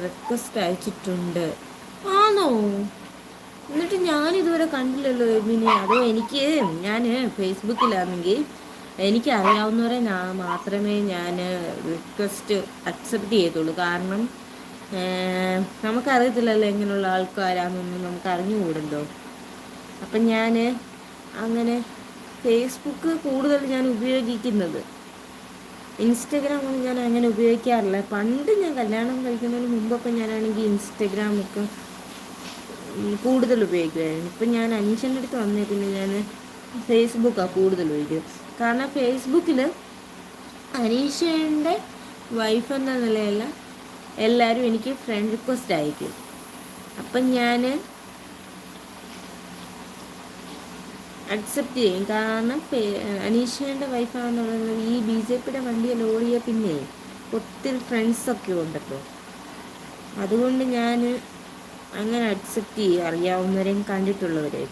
Request അയച്ചിട്ടുണ്ട്. ആണോ? എന്നിട്ട് ഞാനിതുവരെ കണ്ടില്ലല്ലോ എബിനെ. അതോ ഞാൻ ഫേസ്ബുക്കിലാണെങ്കിൽ എനിക്ക് അറിയാവുന്നവരെ മാത്രമേ ഞാൻ റിക്വസ്റ്റ് അക്സെപ്റ്റ് ചെയ്യത്തുള്ളൂ. കാരണം നമുക്കറിയത്തില്ലല്ലോ എങ്ങനെയുള്ള ആൾക്കാരാണെന്നൊന്നും നമുക്ക് അറിഞ്ഞുകൂടല്ലോ. അപ്പം ഞാൻ അങ്ങനെ ഫേസ്ബുക്ക് കൂടുതൽ ഞാൻ ഉപയോഗിക്കുന്നത്. ഇൻസ്റ്റഗ്രാം ഒന്നും ഞാൻ അങ്ങനെ ഉപയോഗിക്കാറില്ല. പണ്ട് ഞാൻ കല്യാണം കഴിക്കുന്നതിന് മുമ്പൊക്കെ ഞാനാണെങ്കിൽ ഇൻസ്റ്റഗ്രാമൊക്കെ കൂടുതൽ ഉപയോഗിക്കുമായിരുന്നു. ഇപ്പം ഞാൻ അനീഷൻ്റെ അടുത്ത് വന്നേ പിന്നെ ഞാൻ ഫേസ്ബുക്കാണ് കൂടുതൽ ഉപയോഗിക്കുന്നത്. കാരണം ഫേസ്ബുക്കിൽ അനീഷയുടെ വൈഫ് എന്ന നിലയല്ല എല്ലാവരും എനിക്ക് ഫ്രണ്ട് റിക്വസ്റ്റ് അയക്കും. അപ്പം ഞാൻ അക്സെപ്റ്റ് ചെയ്യും. കാരണം അനീഷയുടെ വൈഫാണെന്നുള്ളത് ഈ BJP വണ്ടിയിൽ ഓടിയ പിന്നെ ഒത്തിരി ഫ്രണ്ട്സൊക്കെ ഉണ്ടല്ലോ. അതുകൊണ്ട് ഞാൻ അങ്ങനെ അക്സെപ്റ്റ് ചെയ്യും, അറിയാവുന്നവരെയും കണ്ടിട്ടുള്ളവരെയൊക്കെ.